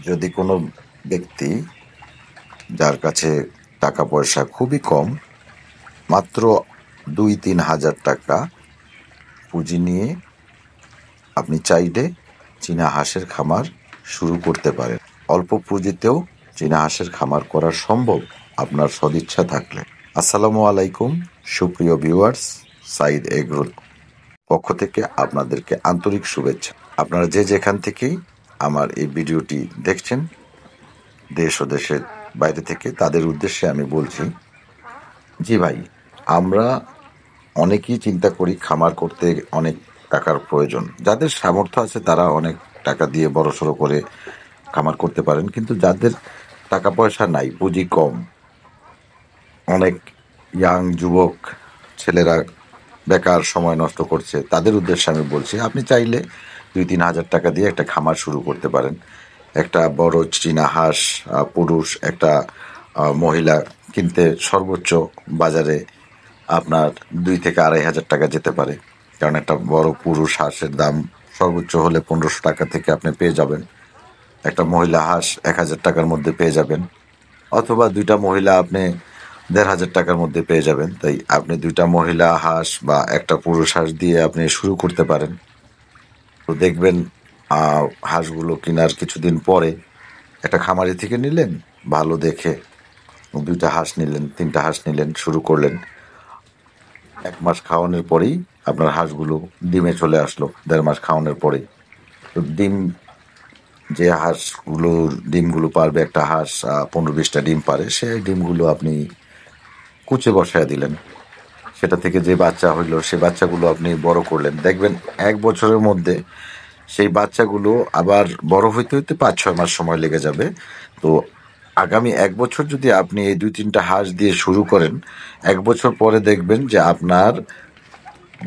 যদি কোনো ব্যক্তি যার কাছে টাকা পয়সা খুবই কম, মাত্র ২-৩ হাজার টাকা পুঁজি নিয়ে আপনি চাইলে চীনা হাঁসের খামার শুরু করতে পারেন। অল্প পুঁজিতেও চীনা হাঁসের খামার করা সম্ভব আপনার সদিচ্ছা থাকলে। আসসালামু আলাইকুম সুপ্রিয় ভিউয়ার্স, সাইদ এগ্রোর পক্ষ থেকে আপনাদেরকে আন্তরিক শুভেচ্ছা। আপনারা যে যেখান থেকেই আমার এই ভিডিওটি দেখছেন, দেশ ও দেশের বাইরে থেকে, তাদের উদ্দেশ্যে আমি বলছি, জি ভাই, আমরা অনেকেই চিন্তা করি খামার করতে অনেক টাকার প্রয়োজন। যাদের সামর্থ্য আছে তারা অনেক টাকা দিয়ে বড়সড় করে খামার করতে পারেন, কিন্তু যাদের টাকা পয়সা নাই, পুঁজি কম, অনেক ইয়াং যুবক ছেলেরা বেকার সময় নষ্ট করছে, তাদের উদ্দেশ্যে আমি বলছি, আপনি চাইলে ২-৩ হাজার টাকা দিয়ে একটা খামার শুরু করতে পারেন। একটা বড় চীনা হাঁস পুরুষ, একটা মহিলা কিনতে সর্বোচ্চ বাজারে আপনার ২ থেকে ২.৫ হাজার টাকা যেতে পারে। কারণ একটা বড় পুরুষ হাঁসের দাম সর্বোচ্চ হলে ১৫০০ টাকা থেকে আপনি পেয়ে যাবেন। একটা মহিলা হাঁস ১,০০০ টাকার মধ্যে পেয়ে যাবেন, অথবা ২টা মহিলা আপনি ১,৫০০ টাকার মধ্যে পেয়ে যাবেন। তাই আপনি ২টা মহিলা হাঁস বা একটা পুরুষ হাঁস দিয়ে আপনি শুরু করতে পারেন। তো দেখবেন হাঁসগুলো কেনার কিছুদিন পরে একটা খামারি থেকে নিলেন, ভালো দেখে ২টা হাঁস নিলেন, ৩টা হাঁস নিলেন, শুরু করলেন। ১ মাস খাওয়ানোর পরেই আপনার হাঁসগুলো ডিমে চলে আসলো, ১.৫ মাস খাওয়ানোর পরেই। তো যে হাঁসগুলোর ডিমগুলো পারবে, একটা হাঁস ১৫-২০টা ডিম পারে, সেই ডিমগুলো আপনি কুচে বসায় দিলেন। সেটা থেকে যে বাচ্চা হইলো, সে বাচ্চাগুলো আপনি বড় করলেন। দেখবেন ১ বছরের মধ্যে সেই বাচ্চাগুলো আবার বড় হইতে হইতে ৫-৬ মাস সময় লেগে যাবে। তো আগামী ১ বছর যদি আপনি এই ২-৩টা হাঁস দিয়ে শুরু করেন, ১ বছর পরে দেখবেন যে আপনার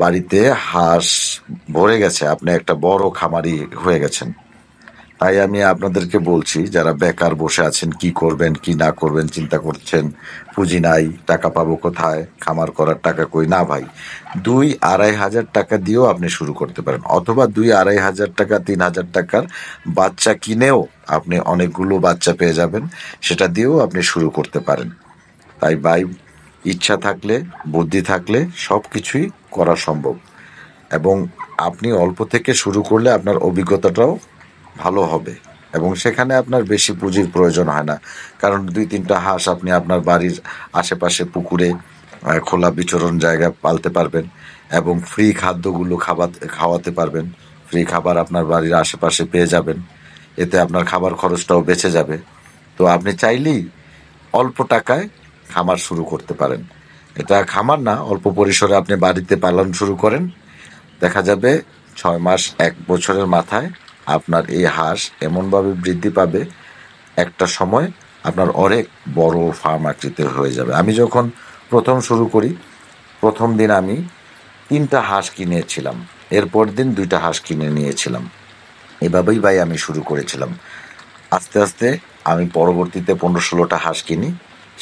বাড়িতে হাঁস ভরে গেছে, আপনি একটা বড় খামারি হয়ে গেছেন। তাই আমি আপনাদেরকে বলছি, যারা বেকার বসে আছেন, কি করবেন কি না করবেন চিন্তা করছেন, পুঁজি নাই, টাকা পাবো কোথায়, খামার করার টাকা কই, না ভাই, ২-২.৫ হাজার টাকা দিয়েও আপনি শুরু করতে পারেন, অথবা ২-২.৫ হাজার টাকা, ৩ হাজার টাকার বাচ্চা কিনেও আপনি অনেকগুলো বাচ্চা পেয়ে যাবেন, সেটা দিয়েও আপনি শুরু করতে পারেন। তাই ভাই, ইচ্ছা থাকলে, বুদ্ধি থাকলে সব কিছুই করা সম্ভব। এবং আপনি অল্প থেকে শুরু করলে আপনার অভিজ্ঞতাটাও ভালো হবে, এবং সেখানে আপনার বেশি পুঁজির প্রয়োজন হয় না। কারণ ২-৩টা হাঁস আপনি আপনার বাড়ির আশেপাশে পুকুরে খোলা বিচরণ জায়গায় পালতে পারবেন, এবং ফ্রি খাদ্যগুলো খাওয়াতে পারবেন। ফ্রি খাবার আপনার বাড়ির আশেপাশে পেয়ে যাবেন, এতে আপনার খাবার খরচটাও বেঁচে যাবে। তো আপনি চাইলেই অল্প টাকায় খামার শুরু করতে পারেন। এটা খামার না, অল্প পরিসরে আপনি বাড়িতে পালন শুরু করেন, দেখা যাবে ৬ মাস ১ বছরের মাথায় আপনার এই হাঁস এমনভাবে বৃদ্ধি পাবে, একটা সময় আপনার অনেক বড় ফার্ম আকৃতির হয়ে যাবে। আমি যখন প্রথম শুরু করি, প্রথম দিন আমি ৩টা হাঁস কিনেছিলাম, এরপর দিন ২টা হাঁস কিনে নিয়েছিলাম। এভাবেই ভাই আমি শুরু করেছিলাম। আস্তে আস্তে আমি পরবর্তীতে ১৫-১৬টা হাঁস কিনি,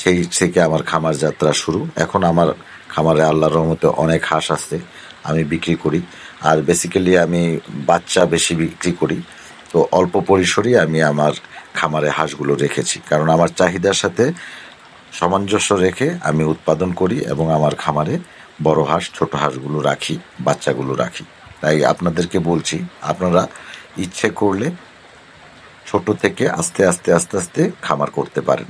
সেই থেকে আমার খামার যাত্রা শুরু। এখন আমার খামারে আল্লাহর রহমতে অনেক হাঁস আছে, আমি বিক্রি করি। আর বেসিক্যালি আমি বাচ্চা বেশি বিক্রি করি। তো অল্প পরিসরেই আমি আমার খামারে হাঁসগুলো রেখেছি, কারণ আমার চাহিদার সাথে সামঞ্জস্য রেখে আমি উৎপাদন করি, এবং আমার খামারে বড় হাঁস, ছোট হাঁসগুলো রাখি, বাচ্চাগুলো রাখি। তাই আপনাদেরকে বলছি, আপনারা ইচ্ছে করলে ছোট থেকে আস্তে আস্তে আস্তে আস্তে খামার করতে পারেন।